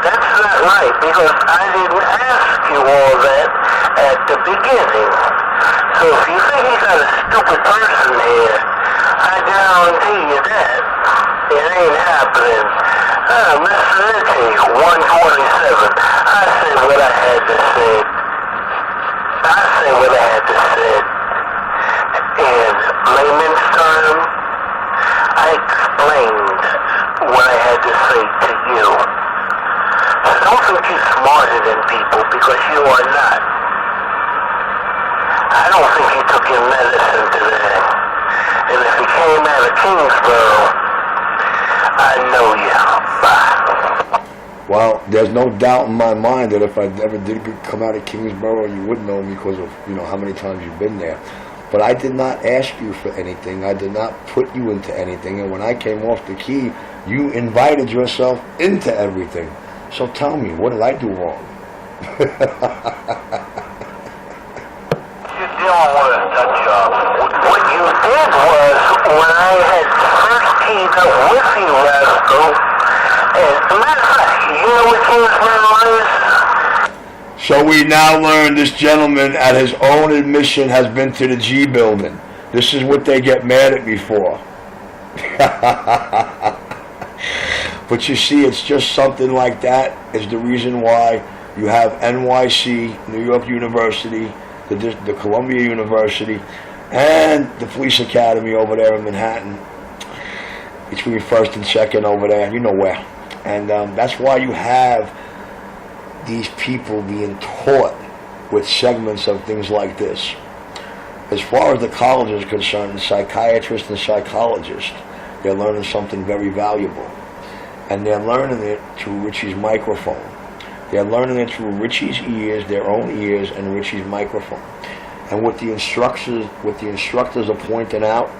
That's not right, because I didn't ask you all that at the beginning. So if you think you got a stupid person here, I guarantee you that it ain't happening. Mr. Ritchie, 127. I said what I had to say. I said what I had to say. In layman's terms, I explained what I had to say to you. So don't think you're smarter than people, because you are not. I don't think you took your medicine today. And if you came out of Kingsborough, I know you. Bye. Well, there's no doubt in my mind that if I ever did come out of Kingsborough, you would know me because of, how many times you've been there. But I did not ask you for anything. I did not put you into anything. And when I came off the key, you invited yourself into everything. So tell me, what did I do wrong? You're dealing with a nut job. What you did was, when I had first keyed up with you, Rascal, as a matter of fact, you know what Kingsborough is? So we now learn this gentleman, at his own admission, has been to the G building. This is what they get mad at me for. But you see, it's just something like that is the reason why you have NYC, New York University, the Columbia University, and the Police Academy over there in Manhattan, between 1st and 2nd over there, you know where. And that's why you have these people being taught with segments of things like this. As far as the college is concerned, the psychiatrists and psychologists, they're learning something very valuable. And they're learning it through Richie's microphone. They're learning it through Richie's ears, their own ears, and Richie's microphone. And what the instructors are pointing out,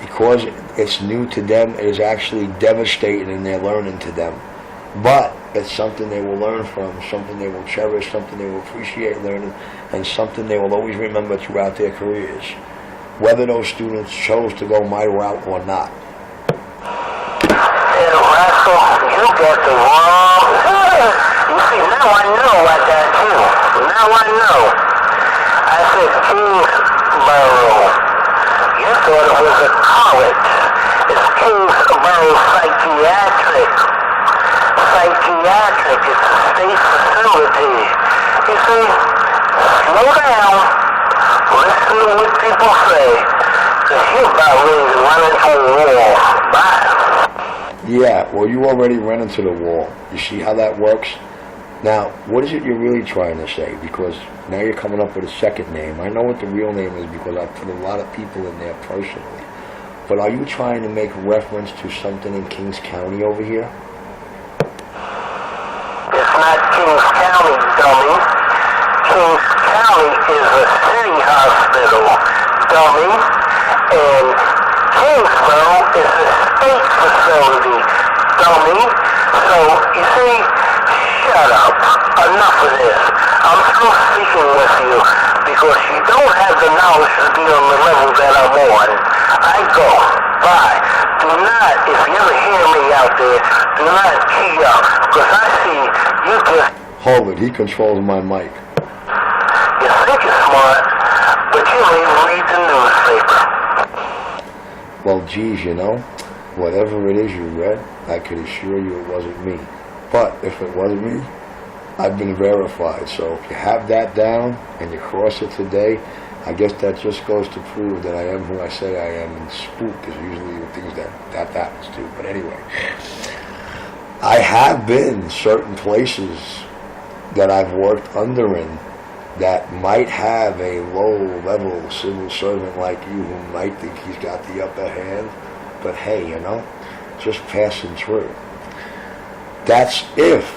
because it's new to them, it is actually devastating in their learning to them. But it's something they will learn from, something they will cherish, something they will appreciate learning, and something they will always remember throughout their careers, whether those students chose to go my route or not. Rascal, you got the wrong. You see, now I know I got you. Now I know. I said Kingsborough. You thought it was a college. It's Kingsborough Psychiatric. Psychiatric. It's a state facility. You see, slow down. Listen to what people say. Because you're about ready to run into a wall. Bye. Yeah, well, you already ran into the wall. You see how that works? Now, what is it you're really trying to say? Because now you're coming up with a second name. I know what the real name is because I put a lot of people in there personally. But are you trying to make reference to something in Kings County over here? It's not Kings County, dummy. Kings County is a city hospital, dummy. And Kingsborough is a state facility, dummy. So, you see, shut up. Enough of this. I'm still speaking with you because you don't have the knowledge to be on the level that I'm on. I go. Bye. Do not, if you ever hear me out there, do not key up because I see you just... Hold it. He controls my mic. You think you're smart, but you don't even read the newspaper. Well, geez, whatever it is you read, I could assure you it wasn't me. But if it wasn't me, I've been verified. So if you have that down and you cross it today, I guess that just goes to prove that I am who I say I am. And spook is usually the things that happens to. But anyway, I have been certain places that I've worked under in that might have a low-level civil servant like you who might think he's got the upper hand, but hey, just passing through. That's if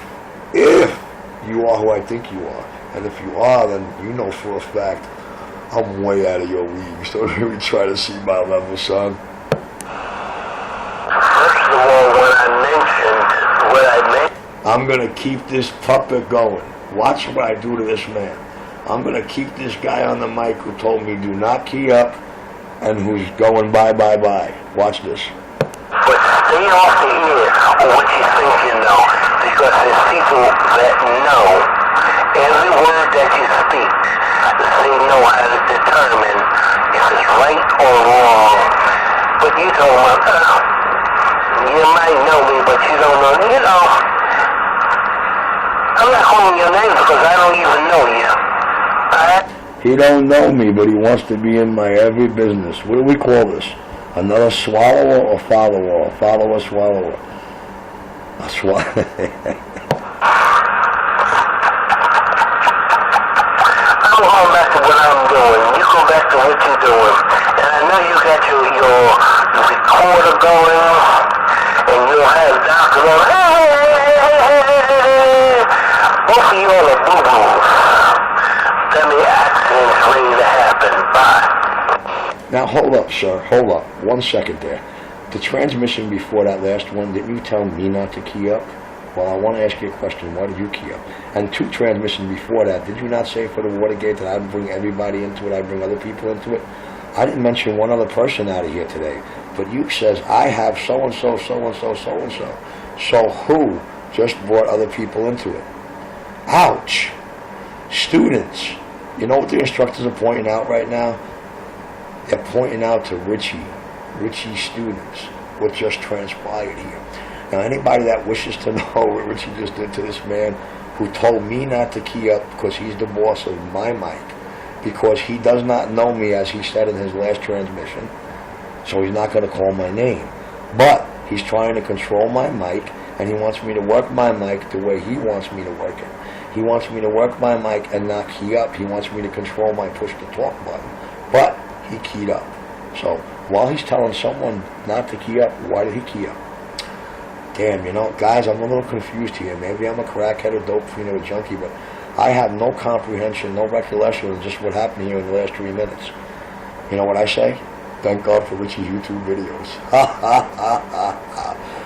you are who I think you are. And if you are, then you know for a fact I'm way out of your league, so don't even try to see my level, son. First of all, when I mentioned I'm going to keep this puppet going. Watch what I do to this man. I'm going to keep this guy on the mic who told me do not key up and who's going bye. Watch this. But stay off the ear of what you think you know, because it's word that you speak. They know how to determine if it's right or wrong. But you don't want, you might know me, but you don't know, I'm not calling your name because I don't even know you. He don't know me, but he wants to be in my every business. What do we call this? Another swallower or follower? Follower, swallower. A swallower. I'm going back to what I'm doing. You go back to what you're doing. And I know you got your recorder going, and you'll have Dr. going, hey. Both of you all are boo-boos. Family accidents ready to happen. Bye. Now, hold up, sir. Hold up. 1 second there. The transmission before that last one, didn't you tell me not to key up? Well, I want to ask you a question. Why did you key up? And 2 transmissions before that, did you not say for the Watergate that I'd bring everybody into it, I'd bring other people into it? I didn't mention one other person out of here today. But you says, I have so-and-so, so-and-so, so-and-so. So who just brought other people into it? Ouch. Students. You know what the instructors are pointing out right now? They're pointing out to Richie's students what just transpired here. Now, anybody that wishes to know what Richie just did to this man who told me not to key up because he's the boss of my mic, because he does not know me, as he said in his last transmission, so he's not going to call my name. But he's trying to control my mic, and he wants me to work my mic the way he wants me to work it. He wants me to work my mic and not key up. He wants me to control my push-to-talk button. But he keyed up. So while he's telling someone not to key up, why did he key up? Damn, guys, I'm a little confused here. Maybe I'm a crackhead, a dope fiend, or a junkie, but I have no comprehension, no recollection of just what happened here in the last 3 minutes. You know what I say? Thank God for Richie's YouTube videos.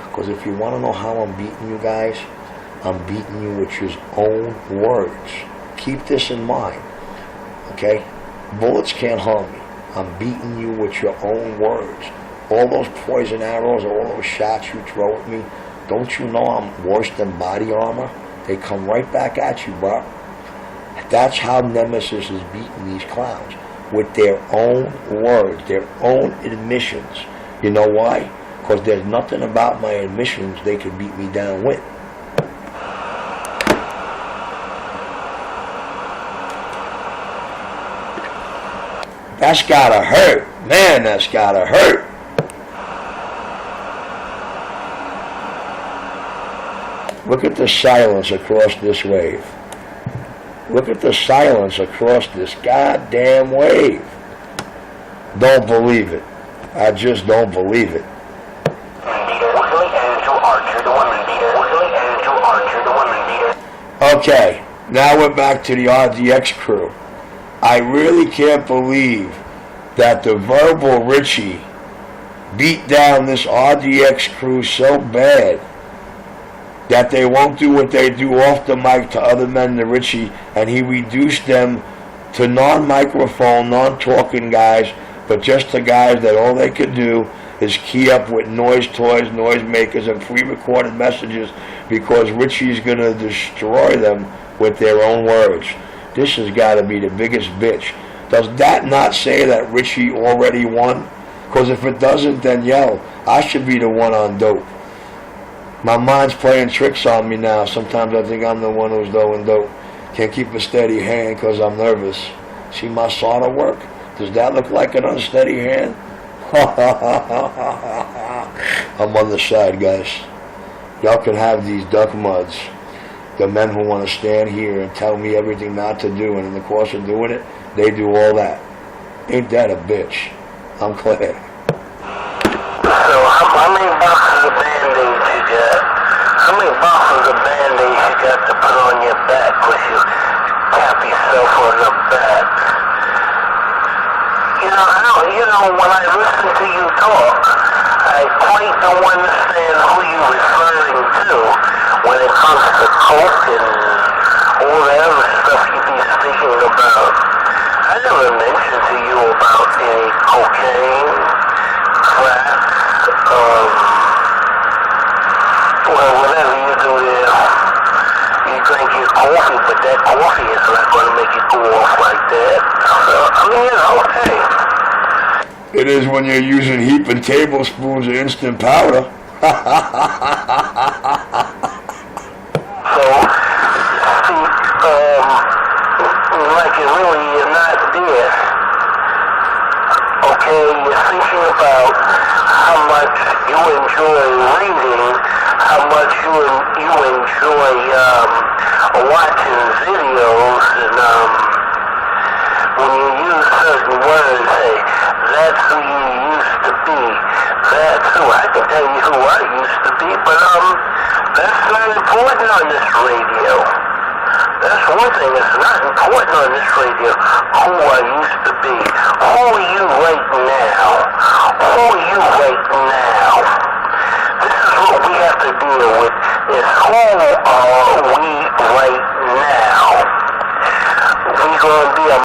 Because if you want to know how I'm beating you guys, I'm beating you with his own words. Keep this in mind. Okay? Bullets can't harm me. I'm beating you with your own words. All those poison arrows, all those shots you throw at me, don't you know I'm worse than body armor? They come right back at you, bro. That's how Nemesis is beating these clowns. With their own words, their own admissions. You know why? Because there's nothing about my admissions they could beat me down with. That's gotta hurt. Man, that's gotta hurt. Look at the silence across this wave. Look at the silence across this goddamn wave. Don't believe it. I just don't believe it. Okay, now we're back to the RDX crew. I really can't believe that the verbal Richie beat down this RDX crew so bad that they won't do what they do off the mic to other men than Richie, and he reduced them to non-microphone, non-talking guys, but just to guys that all they could do is key up with noise toys, noisemakers, and pre-recorded messages because Richie's going to destroy them with their own words. This has got to be the biggest bitch. Does that not say that Richie already won? Because if it doesn't, then I should be the one on dope. My mind's playing tricks on me now. Sometimes I think I'm the one who's doing dope. Can't keep a steady hand because I'm nervous. See my solder work? Does that look like an unsteady hand? I'm on the side, guys. Y'all can have these duck muds. The men who want to stand here and tell me everything not to do, and in the course of doing it, they do all that. Ain't that a bitch? I'm glad. So how many boxes of Band-Aids you got? How many boxes of Band-Aids you got to put on your back when you tap yourself on the back? When I listen to you talk, I quite don't understand who you're referring to when it comes to coke and all the other stuff you be speaking about. I never mentioned to you about any cocaine, crack, whatever you do there. You drink your coffee, but that coffee is not make it go off like that. So, I mean, you know, hey. It is when you're using heaping tablespoons of instant powder. So, see, like you really are not there. Okay, you're thinking about how much you enjoy reading, how much you enjoy watching videos, and when you use certain words, hey, that's who you used to be. That's who, I can tell you who I used to be, but that's not important on this radio. That's one thing that's not important on this radio, who I used to be. Who are you right now? Who are you right now? This is what we have to deal with, is who are we right now? We're going to be a